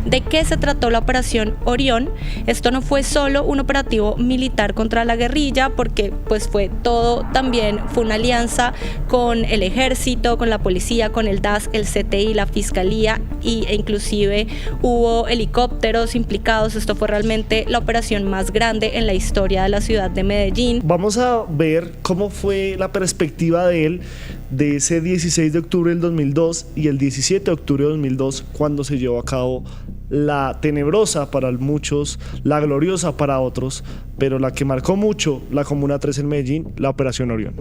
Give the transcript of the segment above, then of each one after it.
de qué se trató la Operación Orión. Esto no fue solo un operativo militar contra la guerrilla, porque pues fue una alianza con el ejército, con la policía, con el DAS, el CTI, la fiscalía e inclusive hubo helicópteros implicados. Esto fue realmente la operación más grande en la historia de la ciudad de Medellín. Vamos a ver cómo fue la perspectiva de él de ese 16 de octubre del 2002 y el 17 de octubre del 2002, cuando se llevó a cabo la tenebrosa para muchos, la gloriosa para otros, pero la que marcó mucho la Comuna 3 en Medellín, la Operación Orión.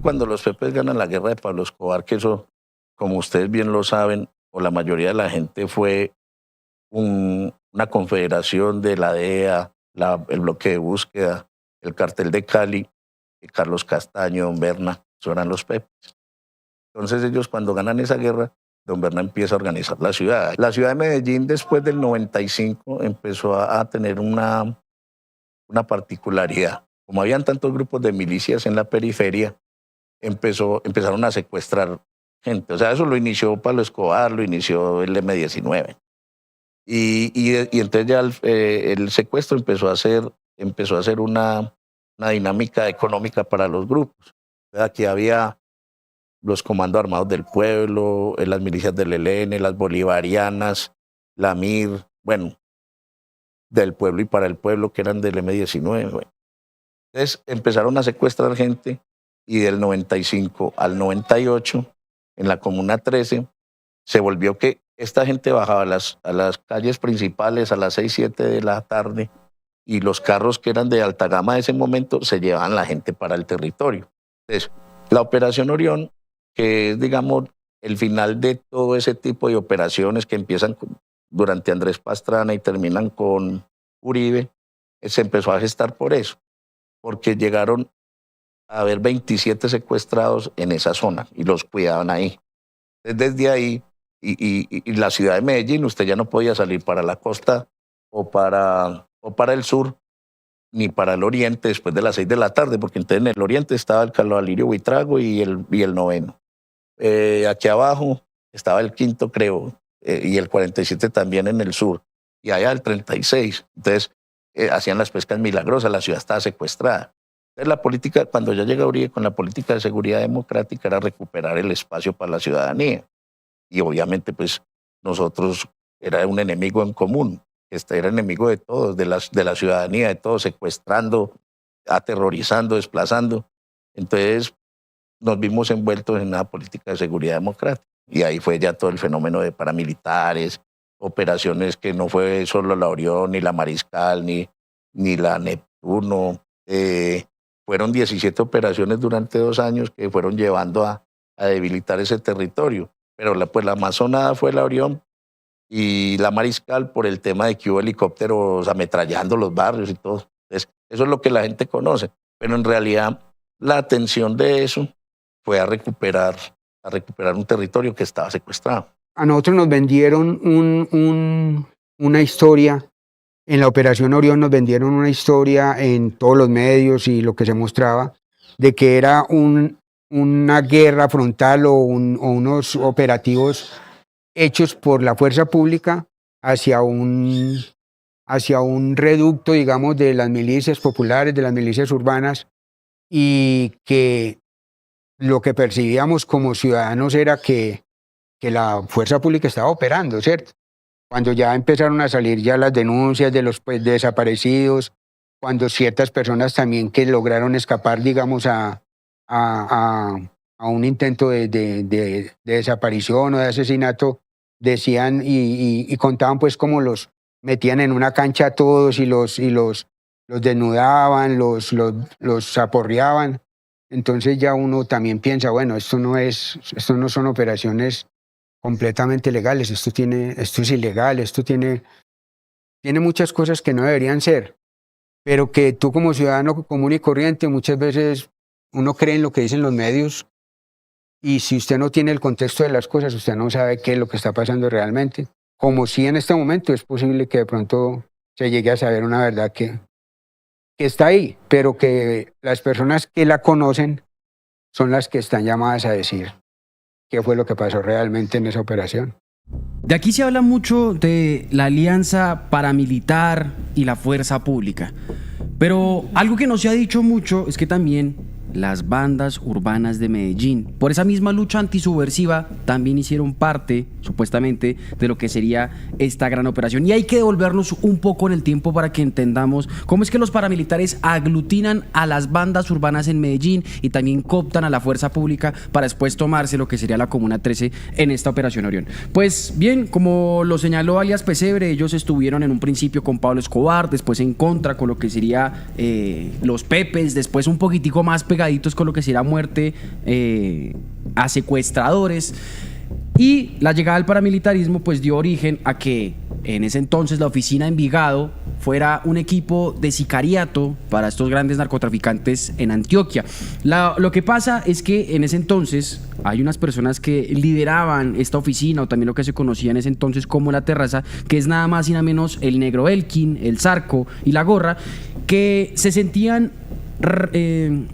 Cuando los Pepes ganan la guerra de Pablo Escobar, que eso, como ustedes bien lo saben, o la mayoría de la gente, fue una confederación de la DEA, el bloque de búsqueda, el cartel de Cali, Carlos Castaño, Don Berna, eso eran los Pepes. Entonces ellos, cuando ganan esa guerra, Don Berna empieza a organizar la ciudad. La ciudad de Medellín, después del 95, empezó a tener una particularidad. Como habían tantos grupos de milicias en la periferia, empezaron a secuestrar gente. O sea, eso lo inició Pablo Escobar, lo inició el M-19. Y entonces ya el secuestro empezó a ser una dinámica económica para los grupos. Aquí había los comandos armados del pueblo, las milicias del ELN, las bolivarianas, la MIR, bueno, del pueblo y para el pueblo, que eran del M-19. Bueno. Entonces empezaron a secuestrar gente y del 95 al 98, en la Comuna 13, se volvió que esta gente bajaba a las calles principales a las 6, 7 de la tarde y los carros que eran de alta gama de ese momento se llevaban la gente para el territorio. Entonces, la Operación Orión, que es, digamos, el final de todo ese tipo de operaciones que empiezan durante Andrés Pastrana y terminan con Uribe, se empezó a gestar por eso, porque llegaron a haber 27 secuestrados en esa zona y los cuidaban ahí. Desde ahí, y la ciudad de Medellín, usted ya no podía salir para la costa o para el sur, ni para el oriente después de las 6 de la tarde, porque entonces en el oriente estaba el Carlos Alirio Buitrago y el 9º. Aquí abajo estaba el 5º, creo, y el 47 también en el sur, y allá el 36. Entonces hacían las pescas milagrosas, la ciudad estaba secuestrada. Entonces la política, cuando ya llega Uribe con la política de seguridad democrática, era recuperar el espacio para la ciudadanía. Y obviamente pues nosotros era un enemigo en común, era enemigo de todos, de la ciudadanía, de todos, secuestrando, aterrorizando, desplazando. Entonces nos vimos envueltos en una política de seguridad democrática. Y ahí fue ya todo el fenómeno de paramilitares, operaciones que no fue solo la Orión, ni la Mariscal, ni la Neptuno. Fueron 17 operaciones durante 2 años que fueron llevando a debilitar ese territorio. Pero la más sonada fue la Orión y la Mariscal por el tema de que hubo helicópteros ametrallando los barrios y todo. Entonces, eso es lo que la gente conoce. Pero en realidad la atención de eso fue a recuperar un territorio que estaba secuestrado. A nosotros nos vendieron una historia, en la Operación Orión nos vendieron una historia en todos los medios y lo que se mostraba, de que era una guerra frontal o unos operativos hechos por la fuerza pública hacia un reducto, digamos, de las milicias populares, de las milicias urbanas, y que lo que percibíamos como ciudadanos era que la fuerza pública estaba operando, ¿cierto? Cuando ya empezaron a salir ya las denuncias de los desaparecidos, cuando ciertas personas también que lograron escapar, digamos, a un intento de desaparición o de asesinato, decían y contaban pues cómo los metían en una cancha a todos y los desnudaban, los aporreaban. Entonces ya uno también piensa, bueno, esto no son operaciones completamente legales, esto es ilegal, esto tiene muchas cosas que no deberían ser, pero que tú como ciudadano común y corriente muchas veces uno cree en lo que dicen los medios y si usted no tiene el contexto de las cosas, usted no sabe qué es lo que está pasando realmente. Como si en este momento es posible que de pronto se llegue a saber una verdad que está ahí, pero que las personas que la conocen son las que están llamadas a decir qué fue lo que pasó realmente en esa operación. De aquí se habla mucho de la alianza paramilitar y la fuerza pública, pero algo que no se ha dicho mucho es que también las bandas urbanas de Medellín, por esa misma lucha antisubversiva, también hicieron parte, supuestamente, de lo que sería esta gran operación. Y hay que devolvernos un poco en el tiempo para que entendamos cómo es que los paramilitares aglutinan a las bandas urbanas en Medellín y también cooptan a la fuerza pública para después tomarse lo que sería la Comuna 13 en esta Operación Orión. Pues bien, como lo señaló alias Pesebre, ellos estuvieron en un principio con Pablo Escobar, después en contra con lo que sería los Pepes, después un poquitico más pegaditos con lo que sería muerte a secuestradores. Y la llegada del paramilitarismo pues dio origen a que en ese entonces la oficina de Envigado fuera un equipo de sicariato para estos grandes narcotraficantes en Antioquia. Lo que pasa es que en ese entonces hay unas personas que lideraban esta oficina, o también lo que se conocía en ese entonces como La Terraza, que es nada más y nada menos el Negro Elkin, el Zarco y la Gorra, que se sentían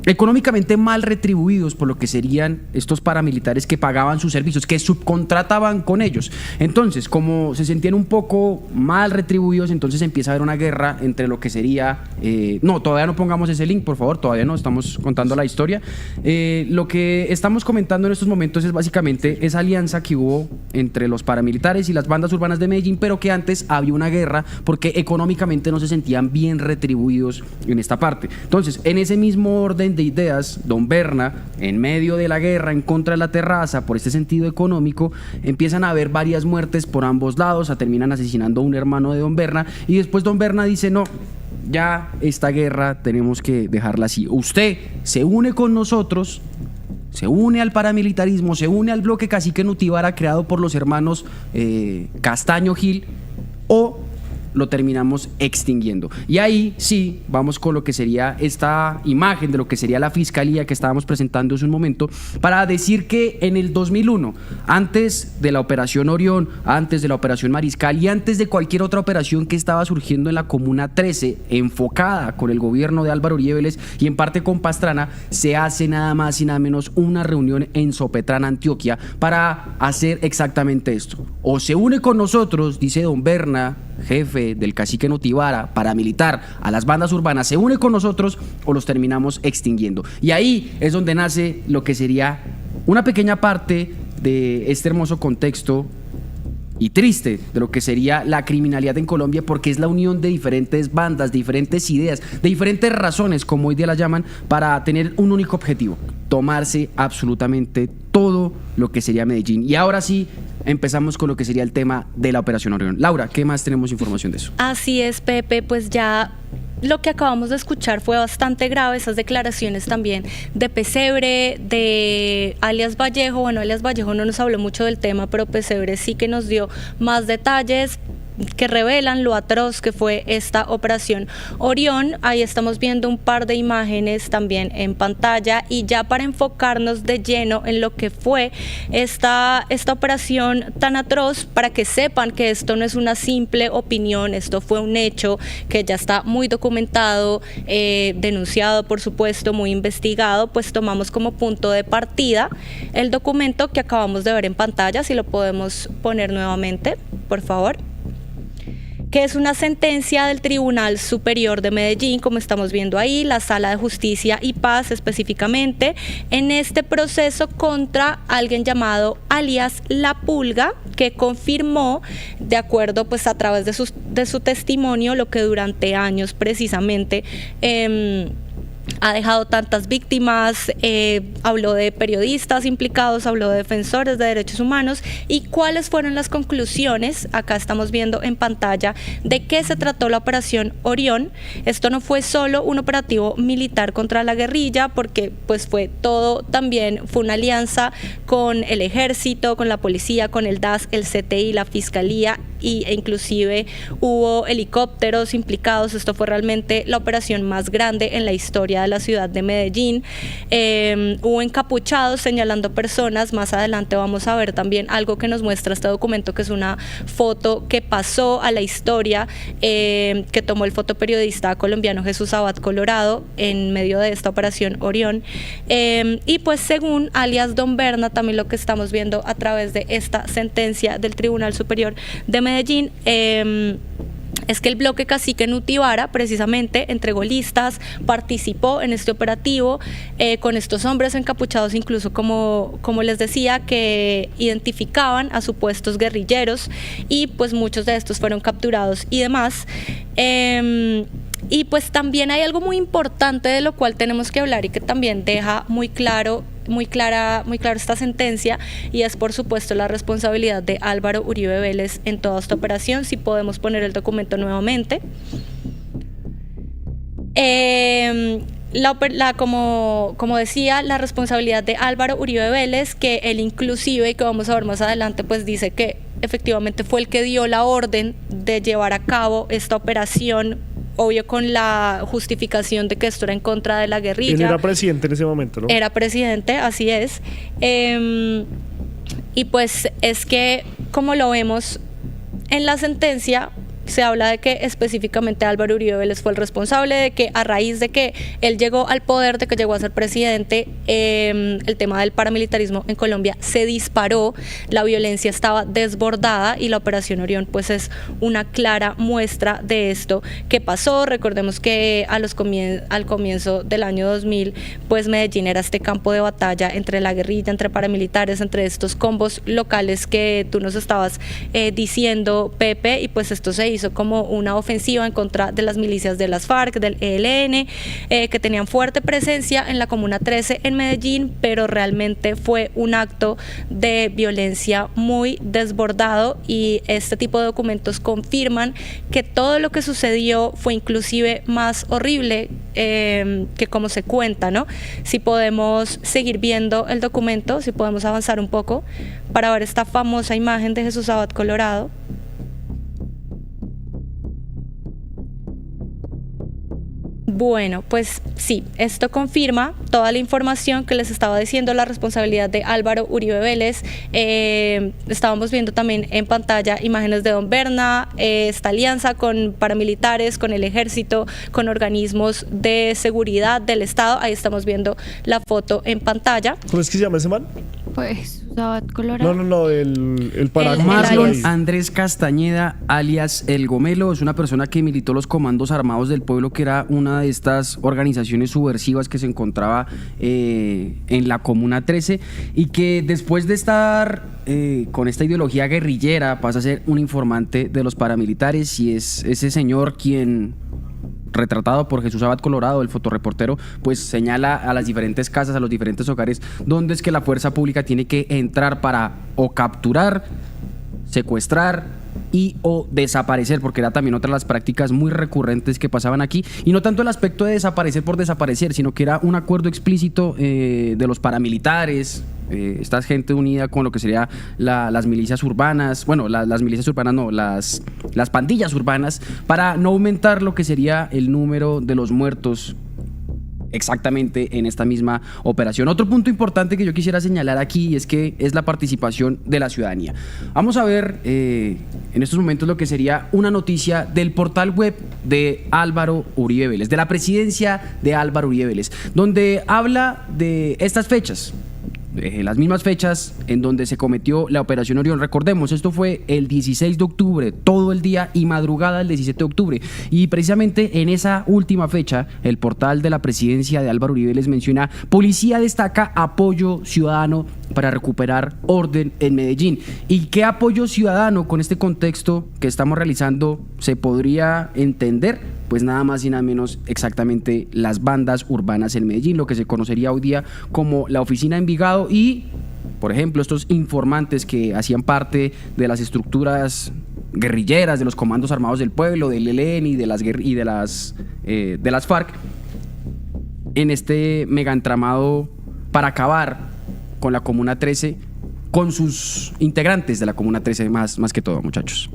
económicamente mal retribuidos por lo que serían estos paramilitares que pagaban sus servicios, que subcontrataban con ellos. Entonces, como se sentían un poco mal retribuidos, entonces empieza a haber una guerra entre lo que sería no, todavía no pongamos ese link, por favor, todavía no, estamos contando la historia. Lo que estamos comentando en estos momentos es básicamente esa alianza que hubo entre los paramilitares y las bandas urbanas de Medellín, pero que antes había una guerra porque económicamente no se sentían bien retribuidos en esta parte. Entonces, en ese mismo orden de ideas, Don Berna, en medio de la guerra en contra de La Terraza, por este sentido económico, empiezan a haber varias muertes por ambos lados, terminan asesinando a un hermano de Don Berna, y después Don Berna dice, no, ya esta guerra tenemos que dejarla así. Usted se une con nosotros, se une al paramilitarismo, se une al bloque Cacique Nutibara creado por los hermanos Castaño Gil, o lo terminamos extinguiendo. Y ahí sí vamos con lo que sería esta imagen de lo que sería la fiscalía que estábamos presentando hace un momento, para decir que en el 2001, antes de la Operación Orión, antes de la Operación Mariscal y antes de cualquier otra operación que estaba surgiendo en la Comuna 13, enfocada con el gobierno de Álvaro Uribe Vélez y en parte con Pastrana, se hace nada más y nada menos una reunión en Sopetrán, Antioquia, para hacer exactamente esto. O se une con nosotros, dice Don Berna, jefe del Cacique Nutibara, paramilitar, a las bandas urbanas, se une con nosotros o los terminamos extinguiendo. Y ahí es donde nace lo que sería una pequeña parte de este hermoso contexto y triste de lo que sería la criminalidad en Colombia, porque es la unión de diferentes bandas, de diferentes ideas, de diferentes razones, como hoy día las llaman, para tener un único objetivo: tomarse absolutamente todo lo que sería Medellín. Y ahora sí, empezamos con lo que sería el tema de la Operación Orión. Laura, ¿qué más tenemos información de eso? Así es, Pepe, pues ya lo que acabamos de escuchar fue bastante grave, esas declaraciones también de Pesebre, de alias Vallejo. Bueno, alias Vallejo no nos habló mucho del tema, pero Pesebre sí que nos dio más detalles que revelan lo atroz que fue esta Operación Orión. Ahí estamos viendo un par de imágenes también en pantalla, y ya para enfocarnos de lleno en lo que fue esta operación tan atroz, para que sepan que esto no es una simple opinión, esto fue un hecho que ya está muy documentado, denunciado, por supuesto, muy investigado. Pues tomamos como punto de partida el documento que acabamos de ver en pantalla, si lo podemos poner nuevamente, por favor, que es una sentencia del Tribunal Superior de Medellín, como estamos viendo ahí, la Sala de Justicia y Paz específicamente, en este proceso contra alguien llamado alias La Pulga, que confirmó, de acuerdo pues a través de su testimonio, lo que durante años precisamente ha dejado tantas víctimas. Habló de periodistas implicados, habló de defensores de derechos humanos, y cuáles fueron las conclusiones. Acá estamos viendo en pantalla de qué se trató la Operación Orión. Esto no fue solo un operativo militar contra la guerrilla, porque pues fue una alianza con el ejército, con la policía, con el DAS, el CTI, la fiscalía, e inclusive hubo helicópteros implicados. Esto fue realmente la operación más grande en la historia de la ciudad de Medellín. Hubo encapuchados señalando personas. Más adelante vamos a ver también algo que nos muestra este documento, que es una foto que pasó a la historia, que tomó el fotoperiodista colombiano Jesús Abad Colorado en medio de esta operación Orión. Y pues según alias Don Berna, también lo que estamos viendo a través de esta sentencia del Tribunal Superior de Medellín, es que el bloque cacique Nutibara precisamente entregó listas, participó en este operativo con estos hombres encapuchados, incluso como les decía, que identificaban a supuestos guerrilleros, y pues muchos de estos fueron capturados y demás. Y pues también hay algo muy importante de lo cual tenemos que hablar y que también deja muy claro esta sentencia, y es por supuesto la responsabilidad de Álvaro Uribe Vélez en toda esta operación. Si podemos poner el documento nuevamente. Como decía, la responsabilidad de Álvaro Uribe Vélez, que él inclusive, y que vamos a ver más adelante, pues dice que efectivamente fue el que dio la orden de llevar a cabo esta operación, obvio con la justificación de que esto era en contra de la guerrilla. Él era presidente en ese momento, ¿no? Era presidente, así es. Y pues es que, como lo vemos en la sentencia, se habla de que específicamente Álvaro Uribe Vélez fue el responsable, de que a raíz de que él llegó al poder, de que llegó a ser presidente, el tema del paramilitarismo en Colombia se disparó, la violencia estaba desbordada, y la operación Orión pues es una clara muestra de esto que pasó. Recordemos que al comienzo del año 2000 pues Medellín era este campo de batalla entre la guerrilla, entre paramilitares, entre estos combos locales que tú nos estabas diciendo, Pepe, y pues esto se hizo como una ofensiva en contra de las milicias de las FARC, del ELN, que tenían fuerte presencia en la Comuna 13 en Medellín, pero realmente fue un acto de violencia muy desbordado, y este tipo de documentos confirman que todo lo que sucedió fue inclusive más horrible que como se cuenta, ¿no? Si podemos seguir viendo el documento, si podemos avanzar un poco para ver esta famosa imagen de Jesús Abad Colorado. Bueno, pues sí, esto confirma toda la información que les estaba diciendo, la responsabilidad de Álvaro Uribe Vélez. Estábamos viendo también en pantalla imágenes de Don Berna, esta alianza con paramilitares, con el ejército, con organismos de seguridad del Estado. Ahí estamos viendo la foto en pantalla. ¿Cómo es que se llama ese man? Pues Abad Colorado. No, el paraco. Marlon Andrés Castañeda, alias El Gomelo, es una persona que militó los Comandos Armados del Pueblo, que era una de estas organizaciones subversivas que se encontraba en la Comuna 13, y que después de estar con esta ideología guerrillera pasa a ser un informante de los paramilitares, y es ese señor quien, retratado por Jesús Abad Colorado, el fotoreportero, pues señala a las diferentes casas, a los diferentes hogares, donde es que la fuerza pública tiene que entrar para o capturar, secuestrar y o desaparecer, porque era también otra de las prácticas muy recurrentes que pasaban aquí, y no tanto el aspecto de desaparecer por desaparecer, sino que era un acuerdo explícito de los paramilitares, esta gente unida con lo que sería las milicias urbanas, bueno, las milicias urbanas no, las pandillas urbanas, para no aumentar lo que sería el número de los muertos exactamente en esta misma operación. Otro punto importante que yo quisiera señalar aquí es que es la participación de la ciudadanía. Vamos a ver en estos momentos lo que sería una noticia del portal web de Álvaro Uribe Vélez, de la presidencia de Álvaro Uribe Vélez, donde habla de estas fechas, las mismas fechas en donde se cometió la operación Orión. Recordemos, esto fue el 16 de octubre, todo el día y madrugada del 17 de octubre, y precisamente en esa última fecha el portal de la presidencia de Álvaro Uribe les menciona: policía destaca apoyo ciudadano para recuperar orden en Medellín. ¿Y qué apoyo ciudadano con este contexto que estamos realizando se podría entender? Pues nada más y nada menos exactamente las bandas urbanas en Medellín, lo que se conocería hoy día como la Oficina Envigado, y por ejemplo estos informantes que hacían parte de las estructuras guerrilleras de los Comandos Armados del Pueblo, del ELN y de las FARC, en este megaentramado para acabar con la Comuna 13, con sus integrantes de la Comuna 13 más que todo, muchachos.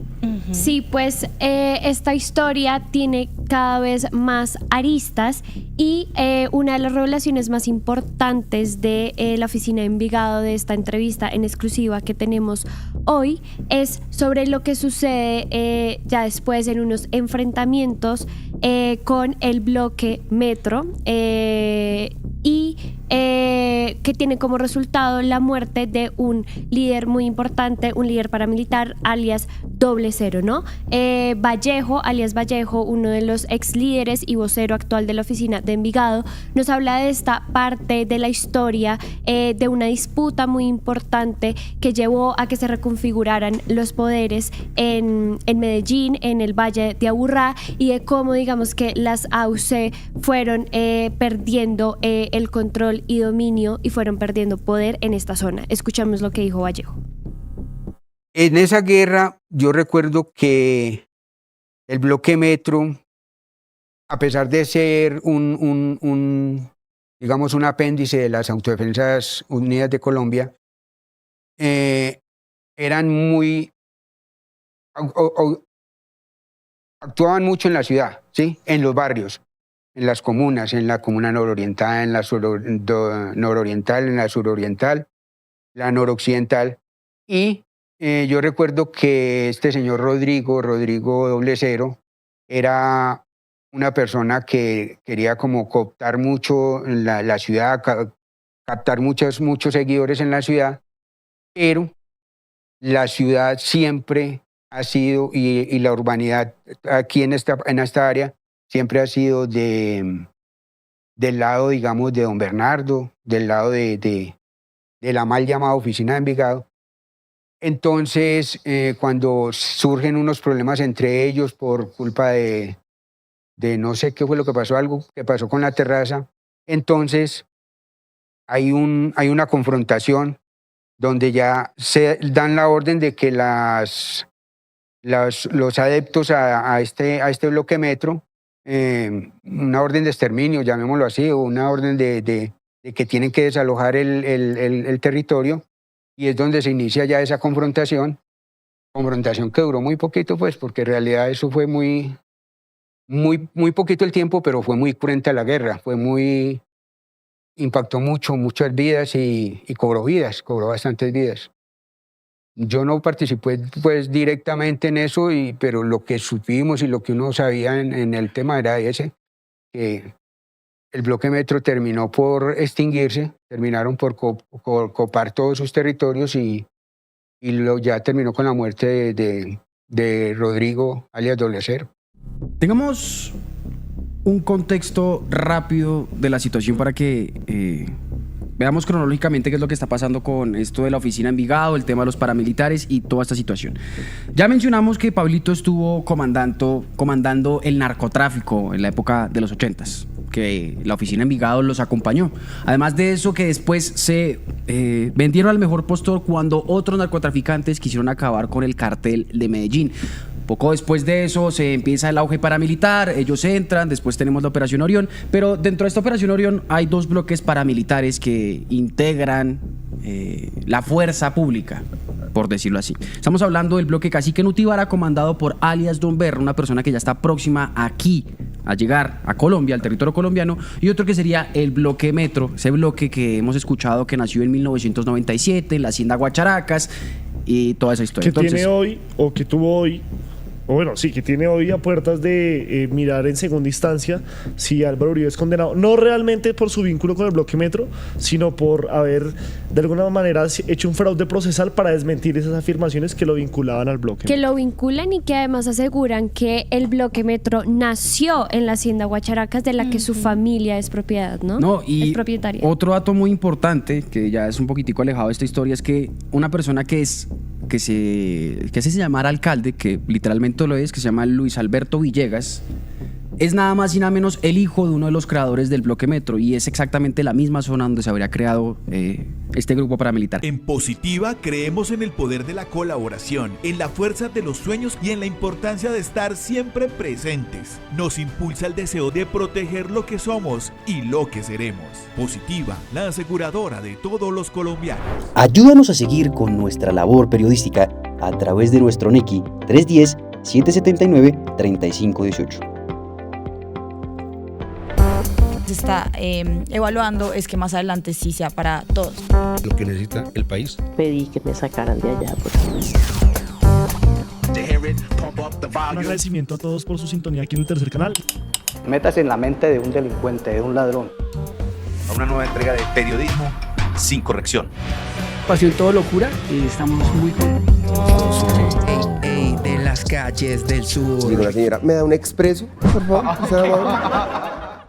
Sí, pues esta historia tiene cada vez más aristas y una de las revelaciones más importantes de la oficina de Envigado, de esta entrevista en exclusiva que tenemos hoy, es sobre lo que sucede ya después en unos enfrentamientos con el bloque Metro y que tiene como resultado la muerte de un líder muy importante, un líder paramilitar, alias 00, ¿no? Vallejo, alias Vallejo, uno de los ex líderes y vocero actual de la oficina de Envigado, nos habla de esta parte de la historia, de una disputa muy importante que llevó a que se reconfiguraran los poderes en Medellín, en el Valle de Aburrá, y de cómo, digamos, que las AUC fueron perdiendo el control y dominio y fueron perdiendo poder en esta zona. Escuchamos lo que dijo Vallejo. En esa guerra yo recuerdo que el bloque Metro, a pesar de ser digamos un apéndice de las Autodefensas Unidas de Colombia, eran muy actuaban mucho en la ciudad, ¿sí? En los barrios, en las comunas, en la comuna nororiental, en la nororiental, en la suroriental, la noroccidental. Y yo recuerdo que este señor Rodrigo 00, era una persona que quería como cooptar mucho en la ciudad, captar muchos seguidores en la ciudad, pero la ciudad siempre ha sido, y la urbanidad aquí en esta área, siempre ha sido del lado, digamos, de don Bernardo, del lado de la mal llamada oficina de Envigado. Entonces, cuando surgen unos problemas entre ellos por culpa de no sé qué fue lo que pasó, algo que pasó con la terraza, entonces hay una confrontación donde ya se dan la orden de que los adeptos a este bloque Metro, una orden de exterminio, llamémoslo así, o una orden de que tienen que desalojar el territorio, y es donde se inicia ya esa confrontación que duró muy poquito, pues, porque en realidad eso fue muy poquito el tiempo, pero fue muy cruenta la guerra, impactó muchas vidas y cobró bastantes vidas. Yo no participé pues directamente en eso, pero lo que supimos y lo que uno sabía en el tema era ese, que el bloque Metro terminó por extinguirse, terminaron por copar todos sus territorios y ya terminó con la muerte de Rodrigo, alias 00. Tengamos un contexto rápido de la situación para que veamos cronológicamente qué es lo que está pasando con esto de la oficina Envigado, el tema de los paramilitares y toda esta situación. Ya mencionamos que Pablito estuvo comandando el narcotráfico en la época de los 80s, que la oficina Envigado los acompañó. Además de eso, que después se vendieron al mejor postor cuando otros narcotraficantes quisieron acabar con el cartel de Medellín. Poco después de eso se empieza el auge paramilitar, ellos entran, después tenemos la Operación Orión, pero dentro de esta Operación Orión hay dos bloques paramilitares que integran la fuerza pública, por decirlo así. Estamos hablando del bloque Cacique Nutibara, comandado por alias Don Berra, una persona que ya está próxima aquí a llegar a Colombia, al territorio colombiano, y otro que sería el bloque Metro, ese bloque que hemos escuchado que nació en 1997 en la hacienda Guacharacas y toda esa historia. Que tiene hoy, o que tuvo hoy, o bueno, sí, que tiene hoy a puertas de mirar en segunda instancia si Álvaro Uribe es condenado, no realmente por su vínculo con el bloque Metro, sino por haber de alguna manera hecho un fraude procesal para desmentir esas afirmaciones que lo vinculaban al bloque. Que lo vinculan y que además aseguran que el bloque Metro nació en la hacienda Guacharacas, de la que su familia es propiedad, ¿no? No, y es propietaria. Otro dato muy importante, que ya es un poquitico alejado de esta historia, es que una persona que se llamara alcalde, que literalmente lo es, que se llama Luis Alberto Villegas, es nada más y nada menos el hijo de uno de los creadores del bloque Metro, y es exactamente la misma zona donde se habría creado este grupo paramilitar. En Positiva creemos en el poder de la colaboración, en la fuerza de los sueños y en la importancia de estar siempre presentes. Nos impulsa el deseo de proteger lo que somos y lo que seremos. Positiva, la aseguradora de todos los colombianos. Ayúdanos a seguir con nuestra labor periodística a través de nuestro Nequi 310-779-3518. Se está evaluando es que más adelante sí sea para todos. Lo que necesita el país. Pedí que me sacaran de allá. Un agradecimiento a todos por su sintonía aquí en el Tercer Canal. Métase en la mente de un delincuente, de un ladrón. A una nueva entrega de Periodismo sin corrección. Pasión todo locura y estamos muy contentos. De las calles del sur. Digo, la señora, ¿me da un expreso, por favor?